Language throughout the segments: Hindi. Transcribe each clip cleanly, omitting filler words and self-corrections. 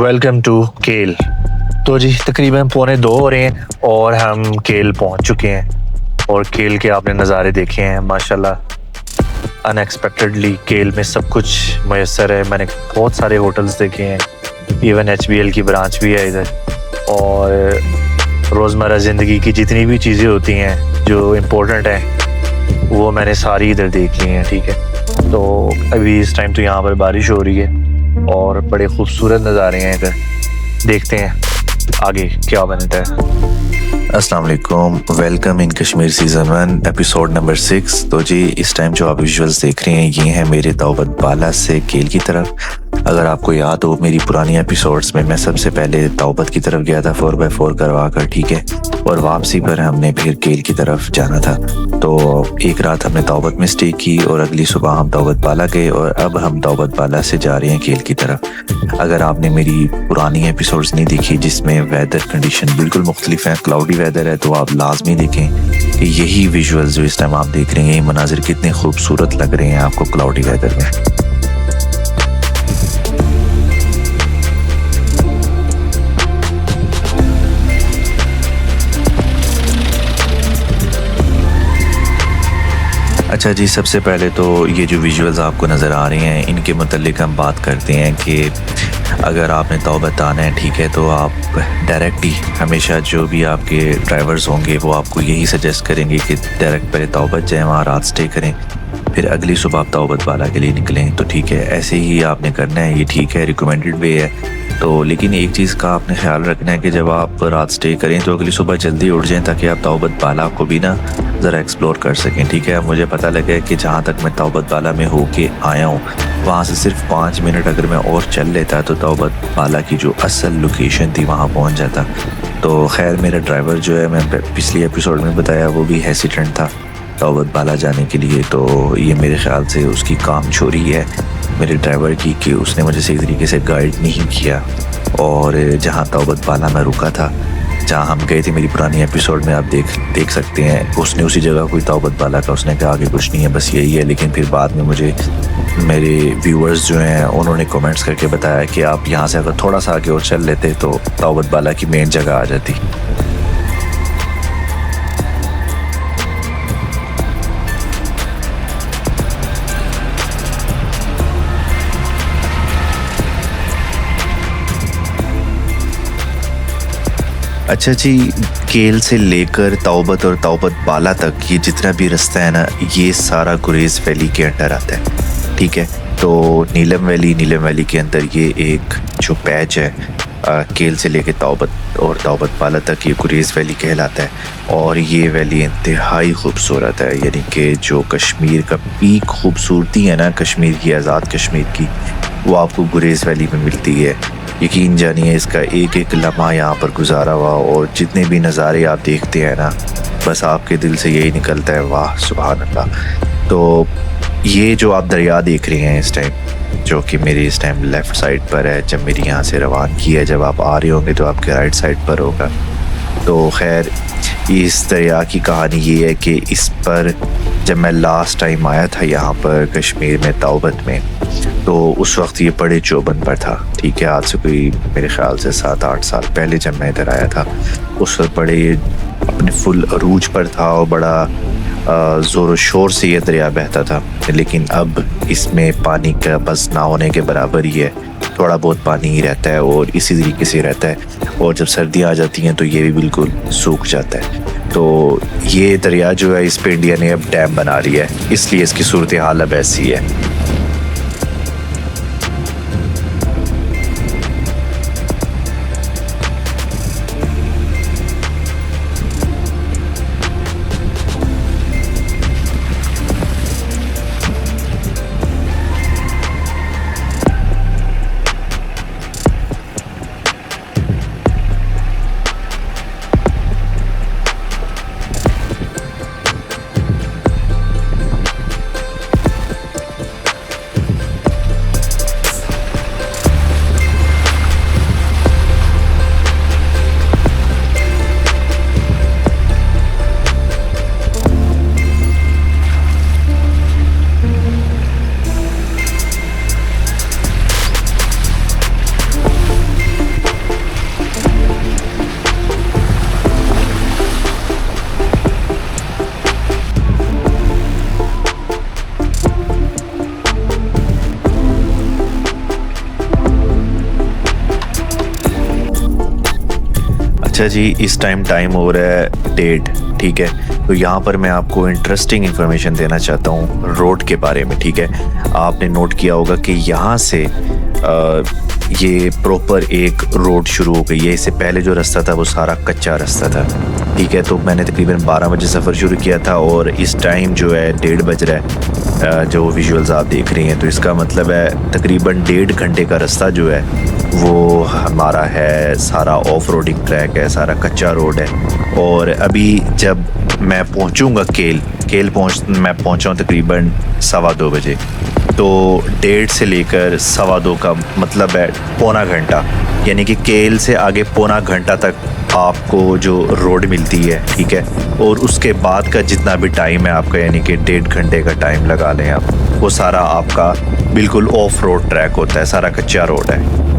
वेलकम टू केल। तो जी तकरीबन 1:45 हो रहे हैं और हम केल पहुंच चुके हैं और केल के आपने नज़ारे देखे हैं। माशाल्लाह अनएक्सपेक्टेडली केल में सब कुछ मैसर है। मैंने बहुत सारे होटल्स देखे हैं, इवन HBL की ब्रांच भी है इधर। और रोज़मर्रा ज़िंदगी की जितनी भी चीज़ें होती हैं जो इम्पोर्टेंट हैं वो मैंने सारी इधर देख ली हैं। ठीक है, तो अभी इस टाइम तो यहाँ पर बारिश हो रही है और बड़े खूबसूरत नज़ारे हैं इधर। देखते हैं आगे क्या बनता है। अस्सलाम वालेकुम, welcome in Kashmir season 1 episode number 6। तो जी इस टाइम जो आप विजुअल्स देख रहे हैं ये हैं मेरे तौबत बाला से केल की तरफ। अगर आपको याद हो मेरी पुरानी एपिसोड्स में मैं सबसे पहले तौबत की तरफ गया था 4x4 करवा कर, ठीक है, और वापसी पर हमने फिर केल की तरफ जाना था। तो एक रात हमने तौबत में स्टे की और अगली सुबह हम तौबत बाला गए और अब हम तौबत बाला से जा रहे हैं केल की तरफ। अगर आपने मेरी पुरानी एपिसोड्स नहीं देखी जिसमें वेदर कंडीशन बिल्कुल मुख्तलिफ है, क्लाउडी वेदर है, तो आप लाजमी देखें कि यही विजुअल्स जो इस टाइम आप देख रहे हैं ये मनाजिर कितने खूबसूरत लग रहे हैं आपको क्लाउडी वेदर में। अच्छा जी, सबसे पहले तो ये जो विजुअल्स आपको नज़र आ रहे हैं इनके मुतल्लिक हम बात करते हैं कि अगर आपने तौबत आना है, ठीक है, तो आप डायरेक्ट ही हमेशा जो भी आपके ड्राइवर्स होंगे वो आपको यही सजेस्ट करेंगे कि डायरेक्ट पहले तौबत जाएँ, वहाँ रात स्टे करें, फिर अगली सुबह आप तौबत बाला के लिए निकलें। तो ठीक है, ऐसे ही आपने करना है, ये ठीक है, रिकमेंडेड वे है। तो लेकिन एक चीज़ का आपने ख्याल रखना है कि जब आप रात स्टे करें तो अगली सुबह जल्दी उठ जाएं ताकि आप तौबत बाला को भी ना ज़रा एक्सप्लोर कर सकें। ठीक है, मुझे पता लगा कि जहाँ तक मैं तौबत बाला में होके आया हूँ वहाँ से सिर्फ 5 मिनट अगर मैं और चल लेता तो तौबत बाला की जो असल लोकेशन थी वहाँ पहुँच जाता। तो खैर मेरा ड्राइवर जो है, मैं पिछली एपिसोड में बताया, वो भी हेसिटेंट था तौबत बाला जाने के लिए। तो ये मेरे ख्याल से उसकी काम चोरी है मेरे ड्राइवर की कि उसने मुझे सही तरीके से गाइड नहीं किया। और जहाँ तौबत बाला में रुका था, जहाँ हम गए थे मेरी पुरानी एपिसोड में, आप देख सकते हैं उसने उसी जगह कोई तौबत बाला का उसने कहा आगे कुछ नहीं है, बस यही है। लेकिन फिर बाद में मुझे मेरे व्यूअर्स जो हैं उन्होंने कमेंट्स करके बताया कि आप यहाँ से अगर थोड़ा सा आगे और चल लेते तो तौबत बाला की मेन जगह आ जाती। अच्छा जी, केल से लेकर तौबत और तौबत बाला तक ये जितना भी रास्ता है ना, ये सारा गुरेज़ वैली के अंडर आता है। ठीक है, तो नीलम वैली के अंदर ये एक जो पैच है केल से लेकर तौबत और तौबत बाला तक, ये गुरेज़ वैली कहलाता है। और ये वैली इंतहाई खूबसूरत है, यानी कि जो कश्मीर का पीक खूबसूरती है ना कश्मीर की, आज़ाद कश्मीर की, वो आपको गुरेज़ वैली में मिलती है। यकीन जानिए इसका एक एक लम्हा यहाँ पर गुजारा हुआ और जितने भी नज़ारे आप देखते हैं ना, बस आपके दिल से यही निकलता है, वाह सुभान अल्लाह। तो ये जो आप दरिया देख रहे हैं इस टाइम, जो कि मेरी इस टाइम लेफ़्ट साइड पर है, जब मेरी यहाँ से रवान की है, जब आप आ रहे होंगे तो आपके राइट साइड पर होगा। तो खैर इस दरिया की कहानी ये है कि इस पर जब मैं लास्ट टाइम आया था यहाँ पर कश्मीर में तौबत में, तो उस वक्त ये बड़े चौबन पर था। ठीक है, आज से कोई मेरे ख्याल से 7-8 साल पहले जब मैं इधर आया था, उस वक्त बड़े अपने फुल अरूज पर था और बड़ा ज़ोर शोर से ये दरिया बहता था। लेकिन अब इसमें पानी का बस ना होने के बराबर ही है, थोड़ा बहुत पानी ही रहता है और इसी तरीके से रहता है। और जब सर्दियाँ आ जाती हैं तो ये भी बिल्कुल सूख जाता है। तो ये दरिया जो है, इस पर इंडिया ने अब डैम बना रही है, इसलिए इसकी सूरत हाल अब ऐसी है। अच्छा जी, इस टाइम हो रहा है 1:30, ठीक है। तो यहाँ पर मैं आपको इंटरेस्टिंग इन्फॉर्मेशन देना चाहता हूँ रोड के बारे में, ठीक है। आपने नोट किया होगा कि यहाँ से ये प्रॉपर एक रोड शुरू हो गई है। इससे पहले जो रास्ता था वो सारा कच्चा रास्ता था, ठीक है। तो मैंने तकरीबन 12 बजे सफ़र शुरू किया था और इस टाइम जो है 1:30 बज रहा है, जो विजुअल्स आप देख रही हैं। तो इसका मतलब है तकरीबन 1.5 घंटे का रास्ता जो है वो हमारा है, सारा ऑफ रोडिंग ट्रैक है, सारा कच्चा रोड है। और अभी जब मैं पहुंचूंगा मैं पहुंचा हूँ तकरीबन 2:15 बजे। तो 1:30 से लेकर 2:15 का मतलब है पौना घंटा, यानी कि केल से आगे पौना घंटा तक आपको जो रोड मिलती है, ठीक है। और उसके बाद का जितना भी टाइम है आपका, यानी कि 1.5 घंटे का टाइम लगा लें आप, वो सारा आपका बिल्कुल ऑफ रोड ट्रैक होता है, सारा कच्चा रोड है।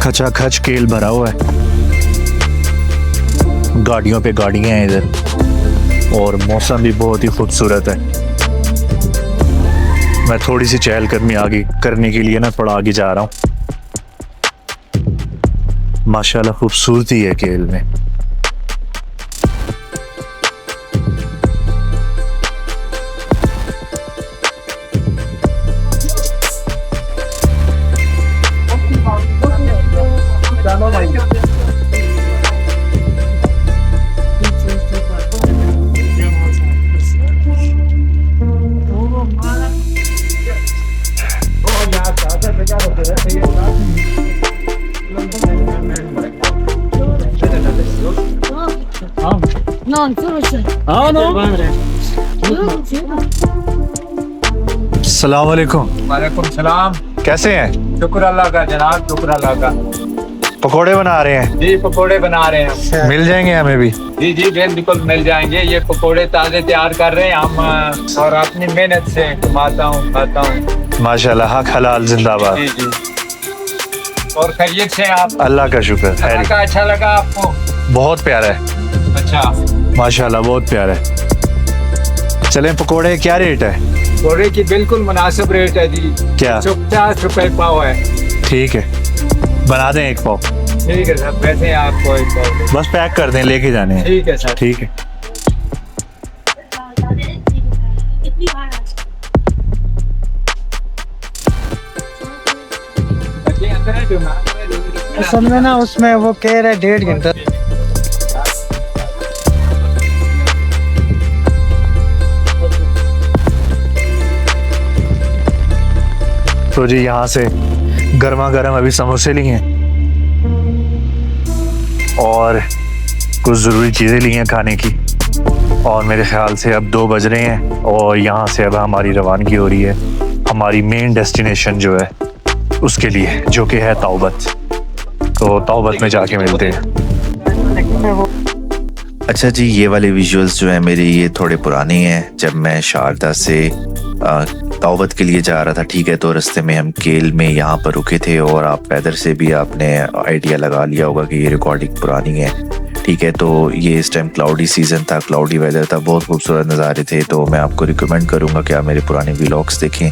खचाखच केल भरा हुआ है, गाड़ियों पे गाड़ियां हैं इधर, और मौसम भी बहुत ही खूबसूरत है। मैं थोड़ी सी चहलकदमी आगे करने के लिए ना थोड़ा आगे जा रहा हूँ। माशाल्लाह खूबसूरती है केल में। अस्सलाम वालेकुम। वालेकुम सलाम। कैसे हैं? शुक्र अल्लाह का जनाब, शुक्र अल्लाह का। पकोड़े बना रहे हैं? जी पकोड़े बना रहे हैं। मिल जाएंगे हमें भी? जी जी बिल्कुल मिल जाएंगे। ये पकोड़े ताजे तैयार कर रहे हैं हम, और अपनी मेहनत से कमाता हूँ, खाता हूँ। माशाल्लाह, हक हलाल जिंदाबाद। जी जी। और खैरियत से आप? अल्लाह का शुक्र। अल्लाह का। अच्छा लगा आपको? बहुत प्यारा है। अच्छा माशाल्लाह, बहुत प्यारा है। चलें, पकोड़े क्या रेट है? पकोड़े की बिल्कुल मुनासिब रेट है जी। क्या? 50 रुपए पाव है। ठीक है, बना दें 1 पाव। ठीक है सर, पैसे हैं आपको 1 पाव। बस पैक कर दें, लेके जाने हैं। ठीक है सर। ठीक है। असल में ना उसमें वो कह रहे 1.5 घंटा। तो जी यहाँ से गर्मा गर्म अभी समोसे लिए हैं और कुछ ज़रूरी चीज़ें ली हैं खाने की, और मेरे ख्याल से अब 2 बज रहे हैं और यहाँ से अब हमारी रवानगी हो रही है हमारी मेन डेस्टिनेशन जो है उसके लिए, जो कि है तौबत। तो तौबत में जाके मिलते हैं। अच्छा जी, ये वाले विजुअल्स जो है मेरे, ये थोड़े पुराने हैं। जब मैं शारदा से तौबत के लिए जा रहा था, ठीक है, तो रास्ते में हम केल में यहाँ पर रुके थे, और आप वेदर से भी आपने आइडिया लगा लिया होगा कि ये रिकॉर्डिंग पुरानी है, ठीक है। तो ये इस टाइम क्लाउडी सीज़न था, क्लाउडी वेदर था, बहुत खूबसूरत नज़ारे थे। तो मैं आपको रिकमेंड करूँगा कि आप मेरे पुराने व्लॉग्स देखें,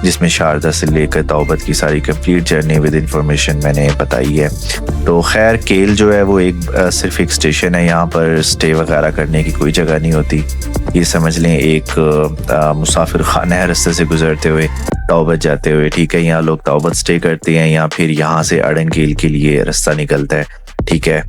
जिसमें शारदा से लेकर तौबत की सारी कंप्लीट जर्नी विद इंफॉर्मेशन मैंने बताई है। तो खैर, केल जो है वो सिर्फ एक स्टेशन है, यहाँ पर स्टे वगैरह करने की कोई जगह नहीं होती। ये समझ लें एक मुसाफिर खाना है रास्ते से गुजरते हुए तौबत जाते हुए, ठीक है। यहाँ लोग तौबत स्टे करते हैं, या फिर यहाँ से अड़न केल के लिए रास्ता निकलता है, ठीक है।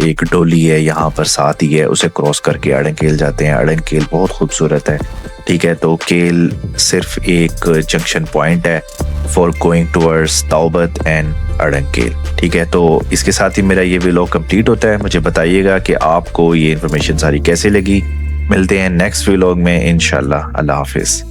एक डोली है यहाँ पर साथ ही है, उसे क्रॉस करके अड़न केल जाते हैं। अड़न केल बहुत खूबसूरत है, ठीक है। तो केल सिर्फ एक जंक्शन पॉइंट है फॉर गोइंग टुवर्ड्स तौबत एंड अड़न केल, ठीक है। तो इसके साथ ही मेरा ये व्लॉग कंप्लीट होता है। मुझे बताइएगा कि आपको ये इन्फॉर्मेशन सारी कैसे लगी। मिलते हैं नेक्स्ट व्लॉग में इंशाल्लाह। अल्लाह हाफिज़।